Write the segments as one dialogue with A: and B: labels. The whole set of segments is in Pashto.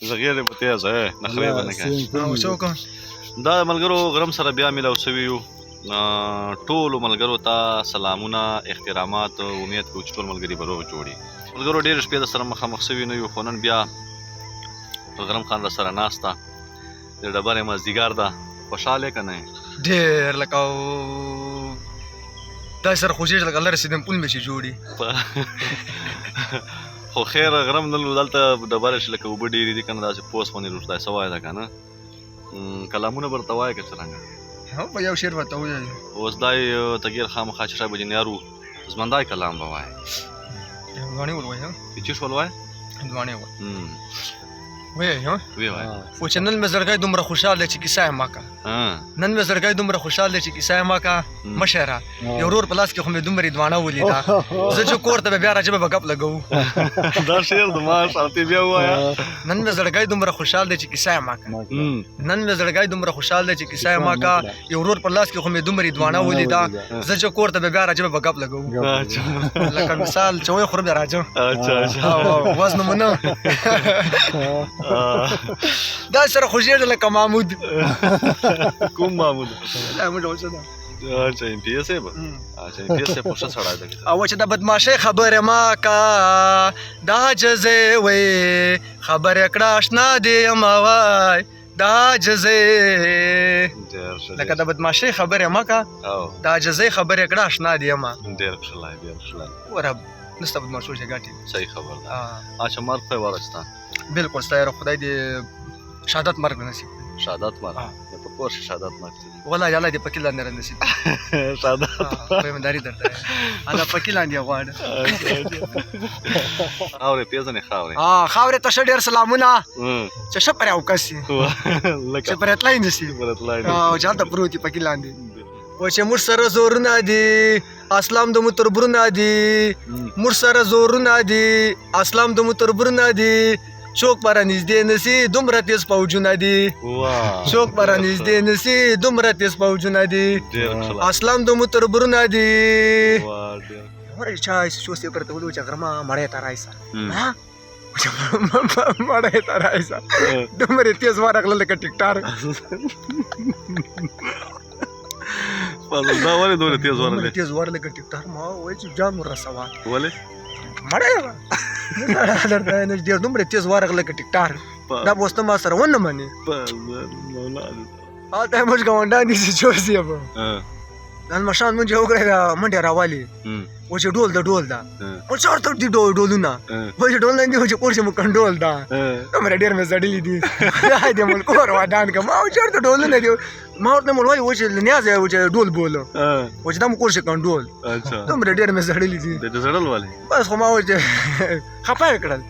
A: زغیرې په تیزه نخرې به نه کوې.
B: او څه وکړم؟
A: دا ملګرو غرم سره بیا ملاو شوي یو. ټولو ملګرو ته سلامونه، احترامات. امید کوو چې ټول ملګري به روغ جوړ وي. ملګرو ډېرې شپې د سره مخامخ شوي نه یو، خو نن بیا غرم خان را سره ناسته د ډبرې مازدیګر ده. خوشحال یې که نه؟
B: ډېر لکه داسې سره خوشېږي لکه الله رسېدم پل مې چې جوړي.
A: خو خیر غرم نه دلته ډبرې چې لکه اوبه ډېرې دي که نه، داسې پوست باندې روښتای سوی ده که نه. کلامونه به ورته وایې که څرنګه؟
B: په یو شعر ورته ووایي.
A: اوس دا یې تګیر خامخا چې شای بجنیار و زمندای کلام به وایې.
B: هندواڼې ور وایي.
A: چې څه ول وایې؟
B: هندواڼې ور وایي.
A: وی وایه.
B: خو چې نن مې زړګی دومره خوشحال دی چې کیسه یې ما که. نن مې زړګی دومره خوشحال دی چې کیسه یې ما که. مشه را یو ورور په لاس کې خو مې دومره هندواڼه ولیده. زه چې کور ته به بیا راجبه به ګپ لګوو.
A: دا شعر د ما شانتې بیا ووایه.
B: نن مې زړګی دومره خوشحال دی چې کیسه یې ما که. نن مې زړګی دومره خوشحال دی چې کیسه یې ما که. یو ورور په لاس کې خو مې دومره هندواڼه ولیده. زه چې کور ته به بیا راجبه به ګپ لګوو. لکه مثال چې وایي خورم بیا راځم. وزن مو نه دا سره خوشېږي لکه محمود.
A: کوم محمود؟
B: محمود اوسه ده.
A: اچھا ایم پی ایس صاحب. اچھا ایم پی ایس صاحب خو ښه سړی دی.
B: او چې د بدماشۍ خبرې ما کا دا جزې وایي خبرې کړه اشنا دې یم وای دا جزې لکه د بدماشۍ خبرې ما کا دا جزې خبرې کړه اشنا دې یم.
A: ډېر ښکلی ډېر ښکلی.
B: وره نسته بدماشو چې ګټي.
A: صحیح خبر ده. اچھا مرګ خو یې ورسته.
B: بالکل ستا یاره خدای دې شهادت مرګ نصیب کړي.
A: شهادت مرګ په کور شي شهادت مرګ
B: والله الله دې پکې لاندې نصیب کړي.
A: شهادت
B: پیمنداري درته الله پکې لاندې غواړه.
A: خاورې پیژنې خاورې.
B: خاورې ته ښه ډېر سلامونه چې ښه پرې اوکسي چې پرې تلای نشي او چې هلته پروت وي پکې لاندې. و چې موږ سره زورونه دي اسلام د مو تربرونه دي. موږ سره زورونه دي اسلام د مو تربرونه دي. څوک به رانږدې نسي دومره تیز پوجونه دي. څوک به رانږدې نسي دومره تیز پوجونه دي. اسلام د مو تربرونه دي. وره چا سوس یې ورته ویلي و چې غرمه مړی ته رایسه مړی ته رایسه دومره تیز ورغله لکه ټیکټار.
A: دا ولې دومره تیز ورغلی؟
B: تیز ورغله لکه ټیکټار. ما وایي چې جان ورسوه.
A: ولې؟
B: مړی ډېر دومره تیز ورغله لکه ټیکټار. دا به اوس ته ما سره ونه منې. هلته یې موږ ګاونډیان دي چې چوس یې به نن مشان مونږ یې وکړی منډې راولي و چې ډول ده ډول ده و چېرته دي ډولونه و چې ډول نه دي و چې کور چې مو کنډول ده دومره ډېر مې زړلي دي خدای دې مو کور ودان کړه. ما و چېرته ډولونه دي ما ورته مو وایي و چې نیاز یې و چې ډول بولو و چې دا مو کور چې کنډول دومره ډېر مې زړلي دي.
A: د زړل ولې؟
B: بس خو ما و چې خفه یې کړل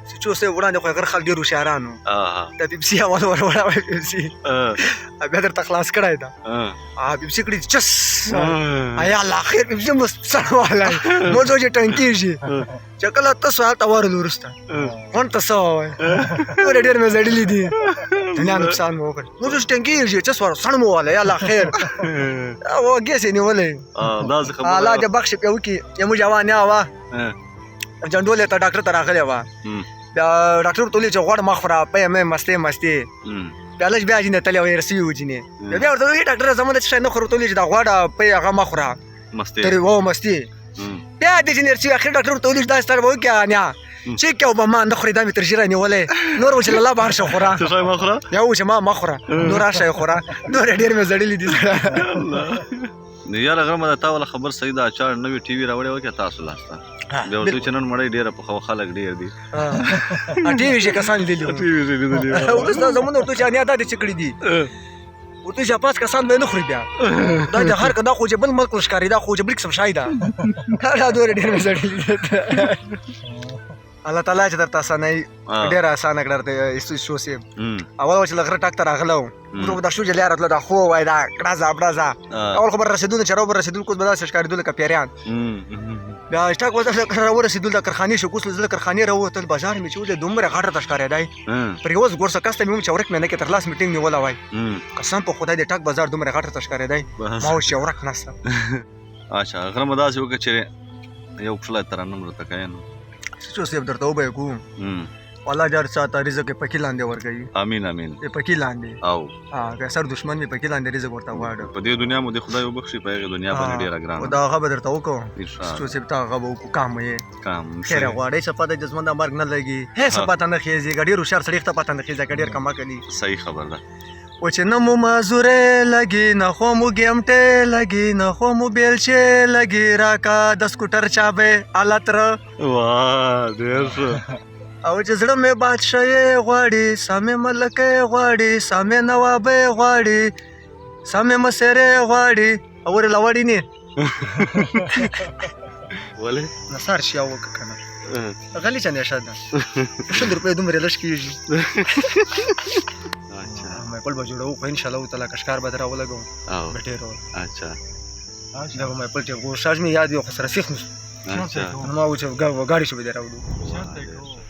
B: چې چوس یې وړاندې خو یې غر خلک ډېر هوښیاران وو. د پیپسي اول ور وړی پیپسي بیا درته خلاص کړی ده پیپسي کړي چس یا الله خیر پیپسي مو سړوالی موږ چې ټنکېږي چې کله تاسو هلته ورل وروسته غونډ ته څه ووایه ټولې ډېر مې زړلي دي دنیا نقصان مو وکړ موږ چې ټنکېږي چس ور سړ مو والی یا الله خیر ګیس یې نیولی الله دې بخښې پې وکړي یمو جوان یا وه جنډولې ته ډاکټر ته راغلی وه بیا ډاکټر ورته ویلي چې غوړ مه خوره پی مې مستې مستې بیا لږ بیا جینې تلې ویې رسوي وو جینې بیا ورته ویلي ډاکټره زما د څه شی نه خورو ورته ویلي چې دا غوړه پی هغه مه خوره مستې بیا دې جینې رسوي اخر ډاکټر ورته ویلي چې دا ستر به وکړې انیا چې کې به ما نه خورې دا مې تر ژیره نیولی نور و چې له الله بهر شه خوره بیا و چې ما مه خوره نور هر شی خوره نور یې ډېر مې زړلي دي
A: نو یاره غرمه د تا والا خبر صحیح ده چا نوې ټي وي راوړې وکړه تاسو لاسته بیا ورته چې نن مړی ډېره پخوا خلک ډېر دي
B: ټي وي چې کسان لیدلي وروسته زمونږ ورته چې انیا دا دې څه کړي دي ورته چې پاس کسان به یې نه خوري بیا دا د هر دا خو چې بل ملک ښکاري دا خو چې بل قسم شی ده دا دومره ډېر مې زړلي الله تعالی چې درته اسانۍ ډېره اسانه کړه درته شو صاحب اول و چې له غره ټک ته راغلی وم موږ دا شو چې لاره تله دا خو وایي دا کړازه بړازه اول خو به رسېدو نه چې راو به رسېدل کوس به داسې ښکارېدو لکه پیریان بیا ټک به راورسېدو د کارخانې شو کوس له زه کارخانې راووتل بازار مې چې ولې دومره غټه ته ښکارېدی پر یوه ګورسه کس ته مې وم چې ورک مې نه کړې تر لاس مې ټینګ نیولی وای قسم په خدای د ټک بازار دومره غټه ته ښکارېدی ما وایي چې ورک نسته.
A: اچھا غرمه داسې وکړه چې یو کښلی ترنم راته کوې نو
B: څه صاحب درته وبه یې کوم الله جار چاته رزق یې پکې لاندې ورکوي
A: امین امین
B: یې پکې لاندې
A: او
B: که سر دشمن مې پکې لاندې رزق ورته غواړه
A: په دې دنیا مو د خدای وبخښي په هغې دنیا باندې ډېره
B: او
A: ګرانه
B: دا هغه به درته وکړو
A: انشاءالله.
B: چې صرف ته هغه به وکړو کام یې
A: کام
B: خیر غواړئ څه پته جسمن د مرګ نه لګي هې څه پته نه خېږي که ډېر هوښیار سړي ته پته نه خېږي که ډېر کم عقل وي
A: صحیح خبر ده
B: و چې نه مو مازورې لګي نه خو مو ګیمټې لګي نه خو مو بیلچې لګي راکا د سکوټر چابې الاتره
A: واه ډېر ښه
B: او چې زړه مې بادشاهي غواړي سامې ملکې غواړي سامې نوابې غواړي سامې مسیرې غواړي او ورې لوړې نه
A: ولې
B: نثار شي او وکړه که نه غلی چې نشه ده 100 روپۍ دومره لږ کېږي مایپل به جوړوو خو انشاءالله تعالی کشکار به در راولګوم به ډېر
A: اچھا
B: دا به مایپل چې ګوشاژ مې یاد وي خو سره سیخ نو
A: اچھا
B: ما و چې ګاډي شو به در راوړو